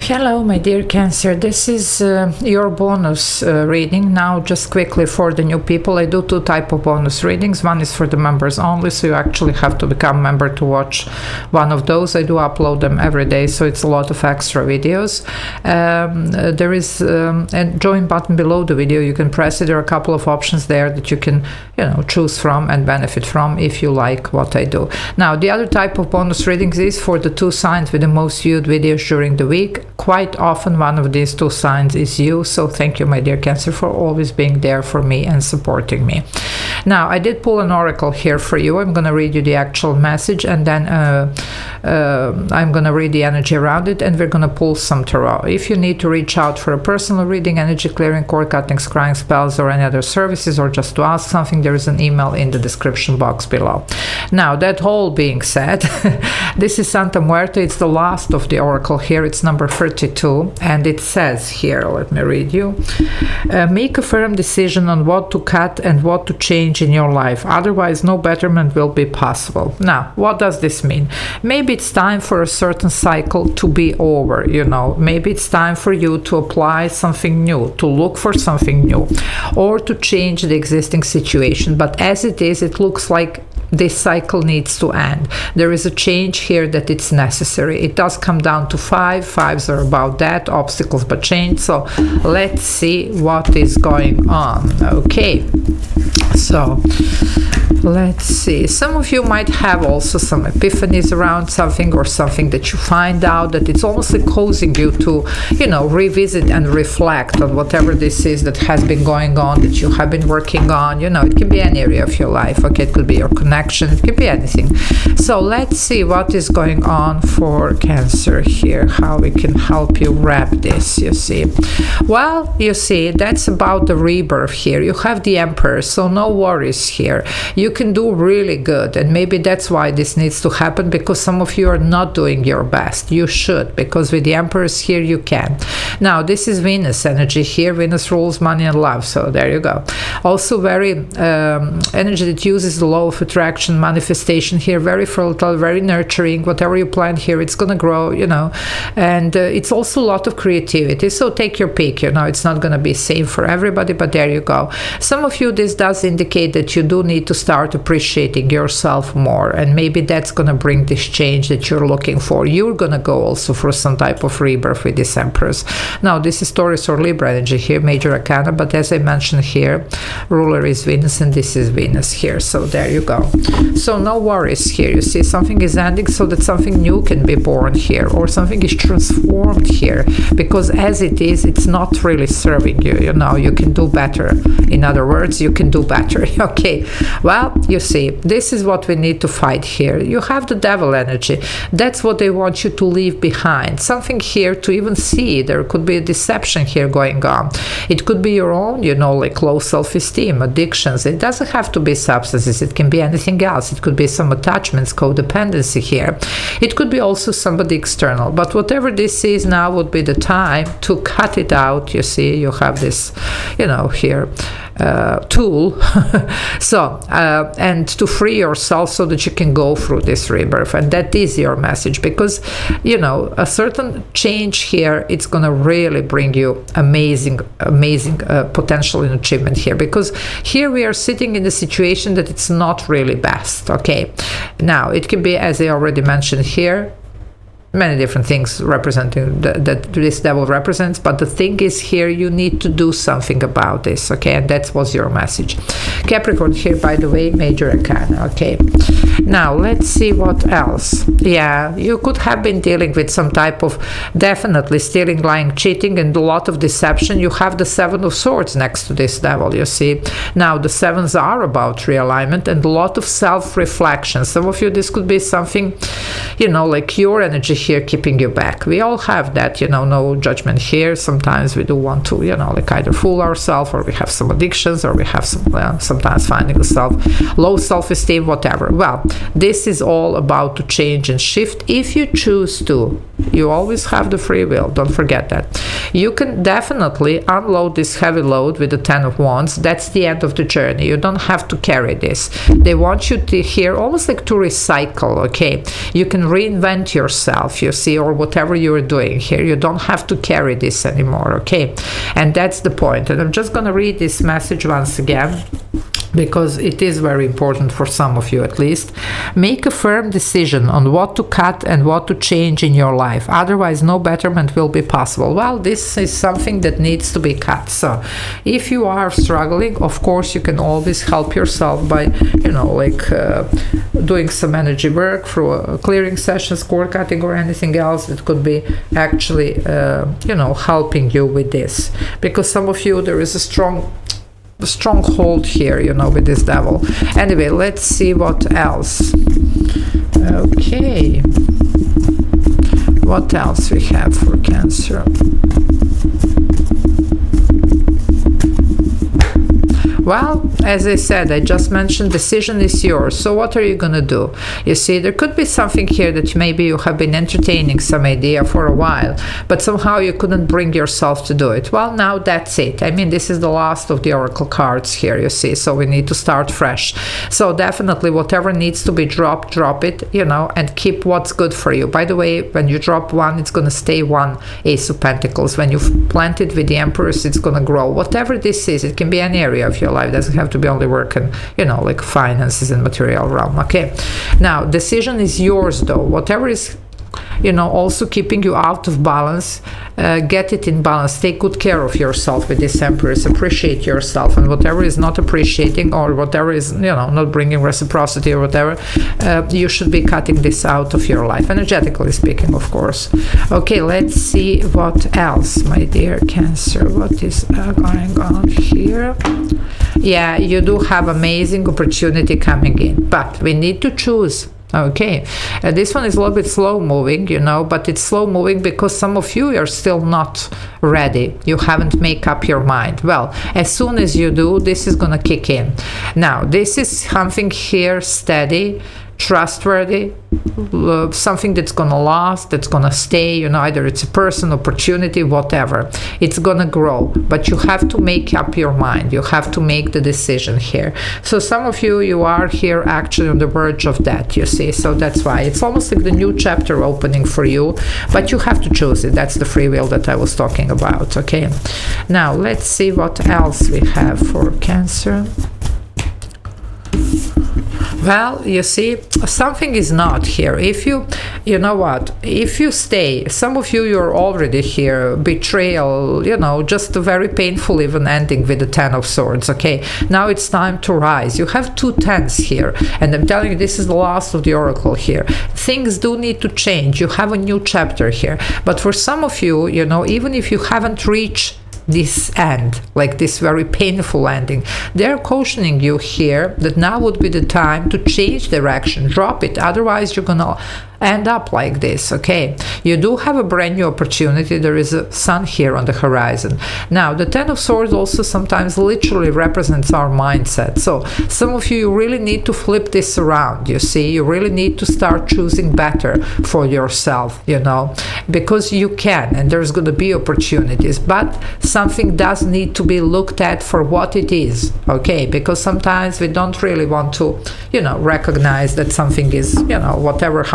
Hello, my dear Cancer. This is your bonus reading. Now, just quickly for the new people, I do two types of bonus readings. One is for the members only, so you actually have to become a member to watch one of those. I do upload them every day, so it's a lot of extra videos. There is a join button below the video. You can press it. There are a couple of options there that you can, choose from and benefit from if you like what I do. Now, the other type of bonus readings is for the two signs with the most viewed videos during the week. Quite often one of these two signs is you, so thank you, my dear Cancer, for always being there for me and supporting me. Now, I did pull an oracle here for you. I'm going to read you the actual message, and then I'm going to read the energy around it, and we're going to pull some tarot. If you need to reach out for a personal reading, energy clearing, cord cutting, scrying spells, or any other services, or just to ask something, there is an email in the description box below. Now, that all being said, this is Santa Muerte. It's the last of the oracle here. It's number 32, and it says here, let me read you, make a firm decision on what to cut and what to change in your life, otherwise no betterment will be possible. Now, what does this mean? Maybe it's time for a certain cycle to be over, maybe it's time for you to apply something new, to look for something new, or to change the existing situation. But as it is, it looks like this cycle needs to end. There is a change here that it's necessary. It does come down to fives are about that, obstacles but change. So let's see what is going on. Okay, so let's see. Some of you might have also some epiphanies around something, or something that you find out that it's almost like causing you to, revisit and reflect on whatever this is that has been going on, that you have been working on. It can be any area of your life. Okay, it could be your connection, it could be anything. So let's see what is going on for Cancer here, how we can help you wrap this, you see. Well, you see, that's about the rebirth here. You have the Emperor, so no worries here. You can do really good, and maybe that's why this needs to happen, because some of you are not doing your best. You should, because with the Empress here you can. Now, this is Venus energy here. Venus rules money and love, so there you go. Also very energy that uses the law of attraction, manifestation here, very fertile, very nurturing. Whatever you plant here, it's gonna grow, and it's also a lot of creativity, so take your pick. It's not gonna be same for everybody, but there you go. Some of you, this does indicate that you do need to start appreciating yourself more, and maybe that's going to bring this change that you're looking for. You're going to go also for some type of rebirth with this Empress. Now, this is Taurus or Libra energy here, major arcana, but as I mentioned here, ruler is Venus, and this is Venus here, so there you go. So no worries here. You see, something is ending so that something new can be born here, or something is transformed here, because as it is, it's not really serving you. You can do better. In other words, you can do better. Okay, well, you see, this is what we need to fight here. You have the Devil energy. That's what they want you to leave behind. Something here to even see. There could be a deception here going on. It could be your own, like low self-esteem, addictions. It doesn't have to be substances. It can be anything else. It could be some attachments, codependency here. It could be also somebody external. But whatever this is, now would be the time to cut it out. You see, you have this, here, tool. So, and to free yourself so that you can go through this rebirth. And that is your message, because, a certain change here, it's going to really bring you amazing potential and achievement here, because here we are sitting in the situation that it's not really best. Okay, now it can be, as I already mentioned here, many different things representing that this devil represents, but the thing is here, you need to do something about this. Okay, and that was your message. Capricorn here, by the way, major arcana. Okay, now let's see what else. Yeah, you could have been dealing with some type of definitely stealing, lying, cheating, and a lot of deception. You have the Seven of Swords next to this devil, you see. Now, the sevens are about realignment and a lot of self-reflection. Some of you, this could be something, like your energy here keeping you back. We all have that, no judgment here. Sometimes we do want to, like either fool ourselves, or we have some addictions, or we have some, sometimes finding low self-esteem, whatever. Well, this is all about to change and shift if you choose to. You always have the free will, don't forget that. You can definitely unload this heavy load with the 10 of Wands. That's the end of the journey. You don't have to carry this. They want you to here almost like to recycle, okay? You can reinvent yourself, you see, or whatever you're doing here. You don't have to carry this anymore, okay? And that's the point. And I'm just going to read this message once again, because it is very important for some of you at least. Make a firm decision on what to cut and what to change in your life. Otherwise, no betterment will be possible. Well, this is something that needs to be cut. So if you are struggling, of course, you can always help yourself by, you know, like doing some energy work through clearing sessions, cord cutting, or anything else that could be actually, you know, helping you with this. Because some of you, there is a stronghold here, you know, with this devil. Anyway, let's see what else. Okay, what else we have for Cancer? Well, as I said, I just mentioned decision is yours. So what are you going to do? You see, there could be something here that maybe you have been entertaining some idea for a while, but somehow you couldn't bring yourself to do it. Well, now that's it. I mean, this is the last of the oracle cards here, you see, so we need to start fresh. So definitely whatever needs to be dropped, drop it, you know, and keep what's good for you. By the way, when you drop one, it's going to stay one Ace of Pentacles. When you plant it with the Empress, it's going to grow. Whatever this is, it can be any area of your life. It doesn't have to be only work and, you know, like finances and material realm. Okay, now decision is yours though. Whatever is, you know, also keeping you out of balance, get it in balance. Take good care of yourself with this Empress. Appreciate yourself, and whatever is not appreciating or whatever is, you know, not bringing reciprocity or whatever, you should be cutting this out of your life, energetically speaking, of course. Okay, let's see what else, my dear Cancer. What is going on here? Yeah, you do have amazing opportunity coming in, but we need to choose. Okay, this one is a little bit slow moving, you know, but it's slow moving because some of you are still not ready. You haven't made up your mind. Well, as soon as you do, this is gonna kick in. Now, this is something here steady, trustworthy, something that's gonna last, that's gonna stay, you know, either it's a person, opportunity, whatever. It's gonna grow, but you have to make up your mind. You have to make the decision here. So some of you, you are here actually on the verge of that, you see. So that's why it's almost like the new chapter opening for you, but you have to choose it. That's the free will that I was talking about. Okay, now let's see what else we have for Cancer. Well, you see, something is not here. If you know what, if you stay, some of you, you're already here, betrayal, you know, just a very painful even ending with the 10 of Swords, okay? Now it's time to rise. You have 2 10s here, and I'm telling you, this is the last of the oracle here. Things do need to change. You have a new chapter here. But for some of you, you know, even if you haven't reached this end, like this very painful ending, they're cautioning you here that now would be the time to change direction, drop it, otherwise you're gonna end up like this. Okay, you do have a brand new opportunity. There is a sun here on the horizon. Now the 10 of Swords also sometimes literally represents our mindset. So some of you really need to flip this around, you see. You really need to start choosing better for yourself, you know, because you can, and there's going to be opportunities, but something does need to be looked at for what it is. Okay, because sometimes we don't really want to, you know, recognize that something is, you know, whatever,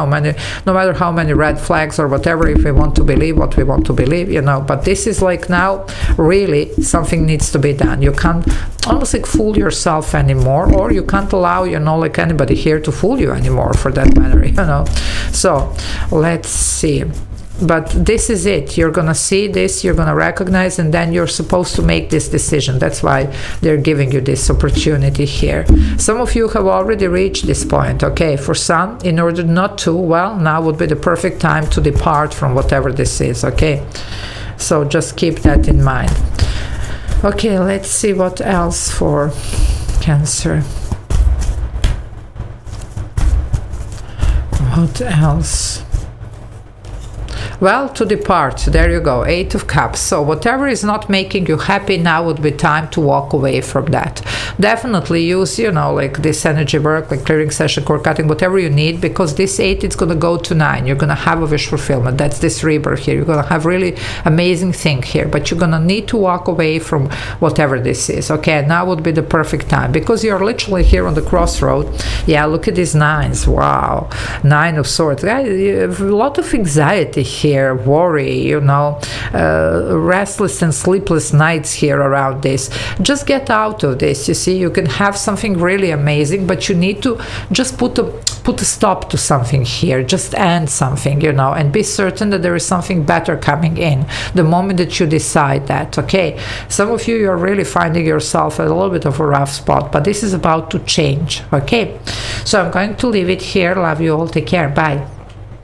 no matter how many red flags or whatever, if we want to believe what we want to believe, you know. But this is like now really something needs to be done. You can't almost like fool yourself anymore, or you can't allow, you know, like anybody here to fool you anymore for that matter, you know. So let's see. But this is it. You're gonna see this, you're gonna recognize, and then you're supposed to make this decision. That's why they're giving you this opportunity here. Some of you have already reached this point. Okay, for some, in order not to, well, now would be the perfect time to depart from whatever this is. Okay, so just keep that in mind. Okay, let's see what else for Cancer. What else? Well, to depart, there you go, 8 of Cups. So whatever is not making you happy, now would be time to walk away from that. Definitely use, you know, like this energy work, like clearing session, cord cutting, whatever you need, because this 8, it's going to go to 9. You're going to have a wish fulfillment. That's this rebirth here. You're going to have really amazing thing here, but you're going to need to walk away from whatever this is. Okay, now would be the perfect time, because you're literally here on the crossroad. Yeah, look at these 9s. Wow. 9 of Swords. You have a lot of anxiety here. Worry, you know, restless and sleepless nights here around this. Just get out of this. You see, you can have something really amazing, but you need to just put a stop to something here. Just end something, you know, and be certain that there is something better coming in the moment that you decide that. Okay, some of you, you're really finding yourself at a little bit of a rough spot, but this is about to change. Okay, so I'm going to leave it here. Love you all. Take care. Bye.